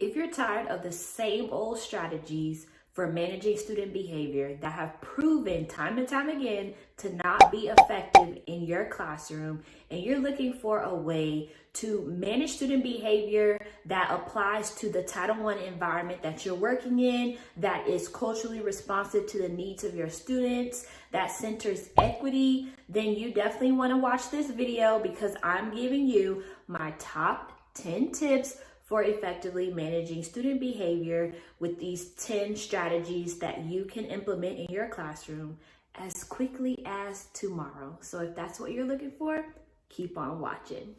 If you're tired of the same old strategies for managing student behavior that have proven time and time again to not be effective in your classroom, and you're looking for a way to manage student behavior that applies to the Title I environment that you're working in, that is culturally responsive to the needs of your students, that centers equity, then you definitely want to watch this video, because I'm giving you my top 10 tips for effectively managing student behavior with these 10 strategies that you can implement in your classroom as quickly as tomorrow. So if that's what you're looking for, keep on watching.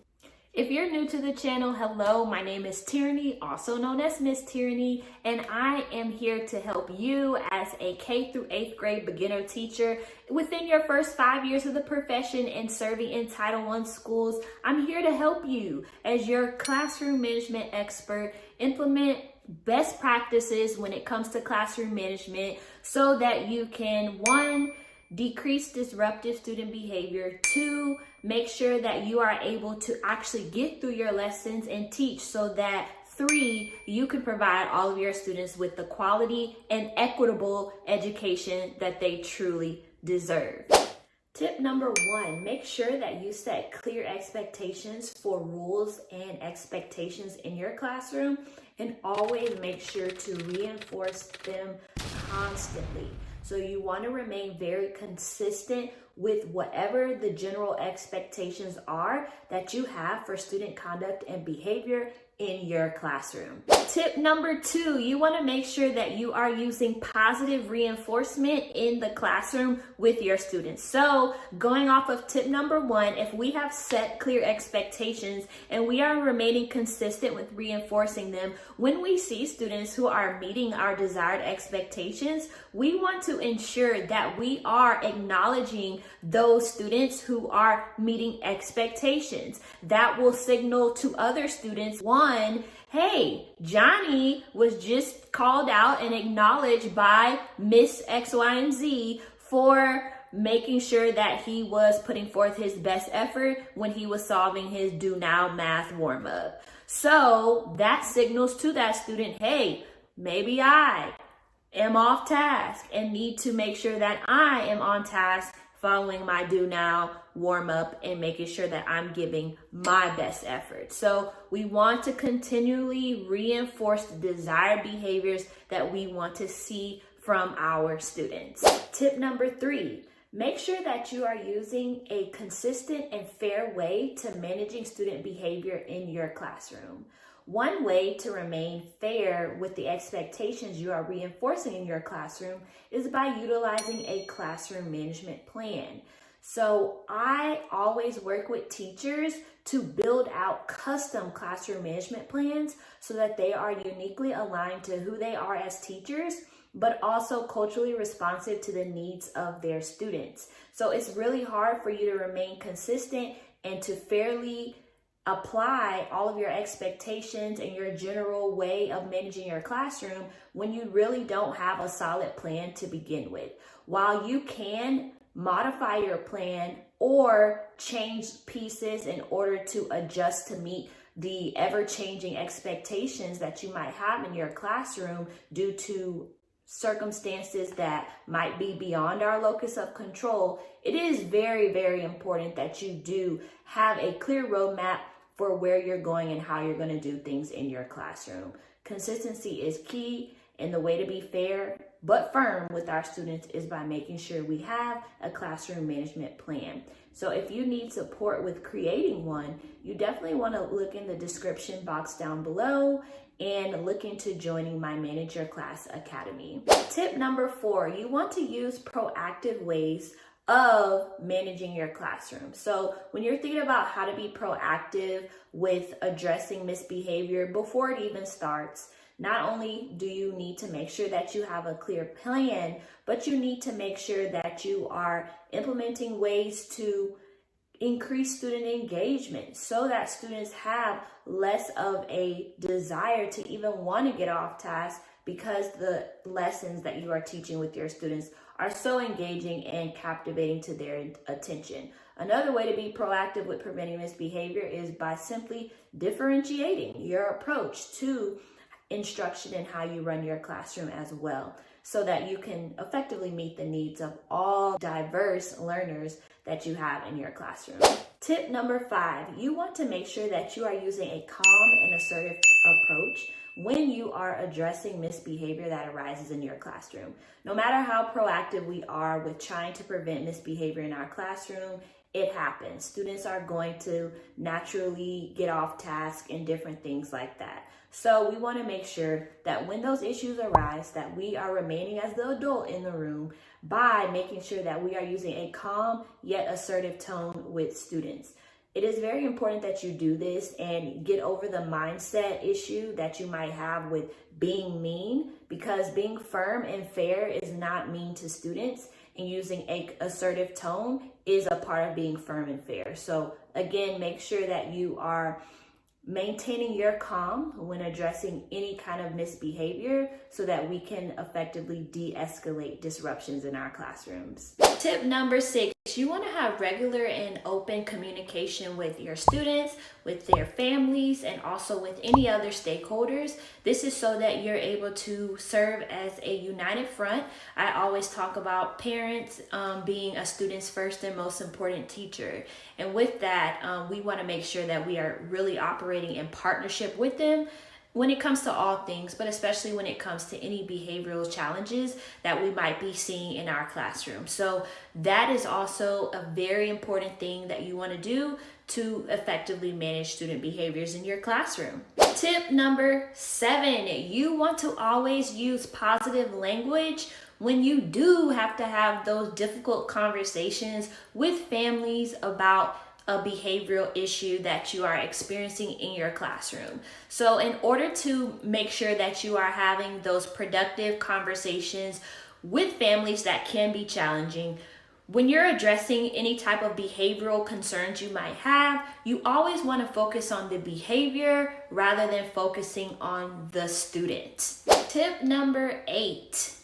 If you're new to the channel, hello, my name is Tierney, also known as Miss Tierney, and I am here to help you as a K through 8th grade beginner teacher within your first 5 years of the profession and serving in Title I schools. I'm here to help you as your classroom management expert implement best practices when it comes to classroom management so that you can, 1, decrease disruptive student behavior, 2, make sure that you are able to actually get through your lessons and teach, so that 3, you can provide all of your students with the quality and equitable education that they truly deserve. Tip number 1, make sure that you set clear expectations for rules and expectations in your classroom, and always make sure to reinforce them constantly. So you want to remain very consistent with whatever the general expectations are that you have for student conduct and behavior in your classroom. Tip number 2, you want to make sure that you are using positive reinforcement in the classroom with your students. So going off of tip number 1, if we have set clear expectations and we are remaining consistent with reinforcing them, when we see students who are meeting our desired expectations, we want to ensure that we are acknowledging those students who are meeting expectations. That will signal to other students, 1, hey, Johnny was just called out and acknowledged by Miss X, Y, and Z for making sure that he was putting forth his best effort when he was solving his do now math warm-up. So that signals to that student, hey, maybe I am off task and need to make sure that I am on task following my do now warm up and making sure that I'm giving my best effort. So we want to continually reinforce the desired behaviors that we want to see from our students. Tip number 3, make sure that you are using a consistent and fair way to managing student behavior in your classroom. One way to remain fair with the expectations you are reinforcing in your classroom is by utilizing a classroom management plan. So I always work with teachers to build out custom classroom management plans so that they are uniquely aligned to who they are as teachers, but also culturally responsive to the needs of their students. So it's really hard for you to remain consistent and to fairly apply all of your expectations and your general way of managing your classroom when you really don't have a solid plan to begin with. While you can modify your plan or change pieces in order to adjust to meet the ever-changing expectations that you might have in your classroom due to circumstances that might be beyond our locus of control, it is very, very important that you do have a clear roadmap for where you're going and how you're going to do things in your classroom. Consistency is key, and the way to be fair but firm with our students is by making sure we have a classroom management plan. So if you need support with creating one, you definitely want to look in the description box down below and look into joining my Manage Your Class Academy. Tip number 4, you want to use proactive ways of managing your classroom. So when you're thinking about how to be proactive with addressing misbehavior before it even starts, not only do you need to make sure that you have a clear plan, but you need to make sure that you are implementing ways to increase student engagement so that students have less of a desire to even want to get off task, because the lessons that you are teaching with your students are so engaging and captivating to their attention. Another way to be proactive with preventing misbehavior is by simply differentiating your approach to instruction in how you run your classroom as well, so that you can effectively meet the needs of all diverse learners that you have in your classroom. Tip number 5, you want to make sure that you are using a calm and assertive approach when you are addressing misbehavior that arises in your classroom. No matter how proactive we are with trying to prevent misbehavior in our classroom, it happens. Students are going to naturally get off task and different things like that. So we want to make sure that when those issues arise, that we are remaining as the adult in the room by making sure that we are using a calm yet assertive tone with students. It is very important that you do this and get over the mindset issue that you might have with being mean, because being firm and fair is not mean to students, and using an assertive tone is a part of being firm and fair. So again, make sure that you are maintaining your calm when addressing any kind of misbehavior so that we can effectively de-escalate disruptions in our classrooms. Tip number 6, you want to have regular and open communication with your students, with their families, and also with any other stakeholders. This is so that you're able to serve as a united front. I always talk about parents being a student's first and most important teacher. And with that, we want to make sure that we are really operating in partnership with them when it comes to all things, but especially when it comes to any behavioral challenges that we might be seeing in our classroom. So that is also a very important thing that you want to do to effectively manage student behaviors in your classroom. Tip number 7, you want to always use positive language when you do have to have those difficult conversations with families about a behavioral issue that you are experiencing in your classroom. So in order to make sure that you are having those productive conversations with families that can be challenging, when you're addressing any type of behavioral concerns you might have, you always want to focus on the behavior rather than focusing on the student. Tip number 8.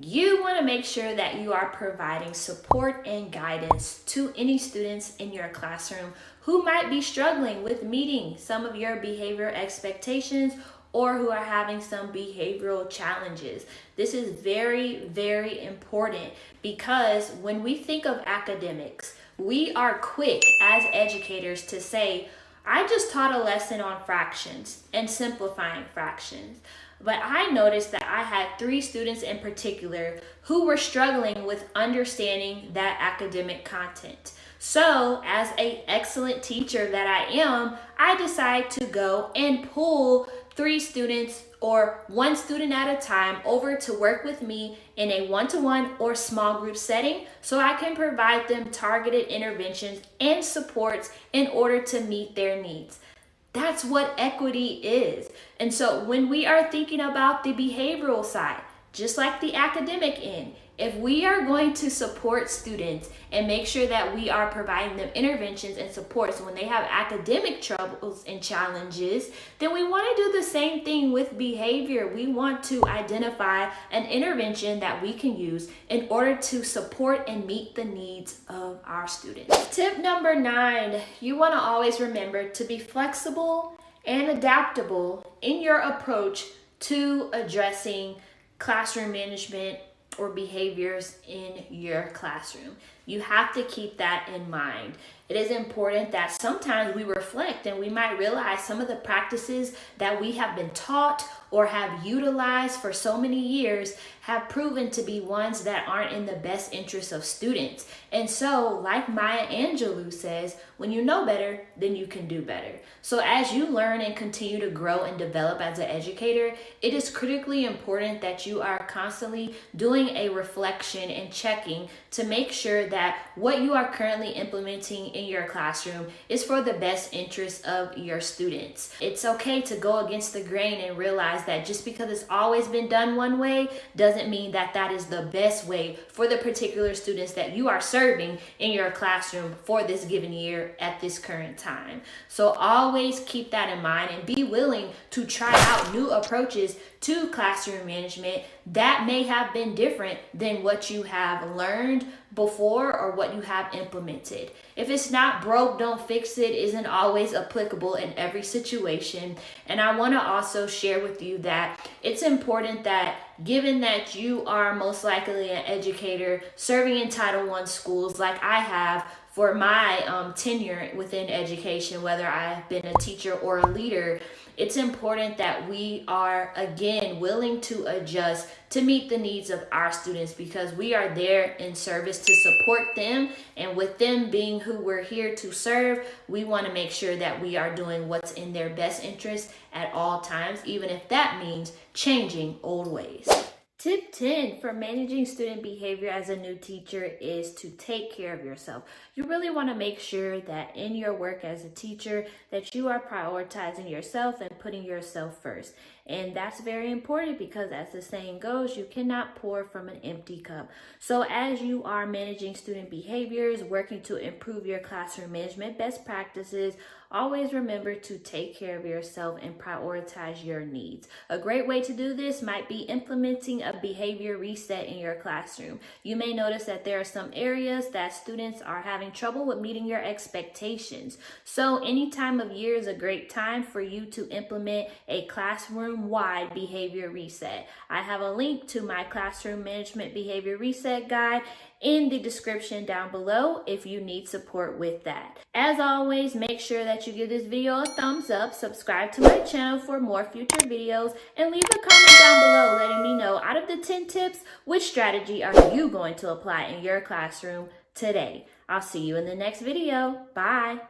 You want to make sure that you are providing support and guidance to any students in your classroom who might be struggling with meeting some of your behavior expectations or who are having some behavioral challenges. This is very, very important, because when we think of academics, we are quick as educators to say, I just taught a lesson on fractions and simplifying fractions. But I noticed that I had 3 students in particular who were struggling with understanding that academic content. So, as an excellent teacher that I am, I decided to go and pull 3 students or 1 student at a time over to work with me in a one-to-one or small group setting so I can provide them targeted interventions and supports in order to meet their needs. That's what equity is. And so when we are thinking about the behavioral side, just like the academic end, if we are going to support students and make sure that we are providing them interventions and supports when they have academic troubles and challenges, then we want to do the same thing with behavior. We want to identify an intervention that we can use in order to support and meet the needs of our students. Tip number 9, you want to always remember to be flexible and adaptable in your approach to addressing classroom management or behaviors in your classroom. You have to keep that in mind. It is important that sometimes we reflect and we might realize some of the practices that we have been taught or have utilized for so many years have proven to be ones that aren't in the best interest of students. And so, like Maya Angelou says, when you know better, then you can do better. So as you learn and continue to grow and develop as an educator, it is critically important that you are constantly doing a reflection and checking to make sure that what you are currently implementing in your classroom is for the best interest of your students. It's okay to go against the grain and realize that just because it's always been done one way doesn't mean that that is the best way for the particular students that you are serving in your classroom for this given year better at this current time. So always keep that in mind and be willing to try out new approaches to classroom management that may have been different than what you have learned before or what you have implemented. If it's not broke, don't fix it isn't always applicable in every situation. And I want to also share with you that it's important that, given that you are most likely an educator serving in Title I schools like I have for my tenure within education, whether I've been a teacher or a leader, it's important that we are, again, willing to adjust to meet the needs of our students, because we are there in service to support them. And with them being who we're here to serve, we want to make sure that we are doing what's in their best interest at all times, even if that means changing old ways. Tip 10 for managing student behavior as a new teacher is to take care of yourself. You really want to make sure that in your work as a teacher that you are prioritizing yourself and putting yourself first. And that's very important because, as the saying goes, you cannot pour from an empty cup. So as you are managing student behaviors, working to improve your classroom management best practices, always remember to take care of yourself and prioritize your needs. A great way to do this might be implementing a behavior reset in your classroom. You may notice that there are some areas that students are having trouble with meeting your expectations. So any time of year is a great time for you to implement a classroom-wide behavior reset. I have a link to my classroom management behavior reset guide in the description down below if you need support with that. As always, make sure that you give this video a thumbs up, subscribe to my channel for more future videos, and leave a comment down below letting me know, out of the 10 tips, which strategy are you going to apply in your classroom today. I'll see you in the next video. Bye.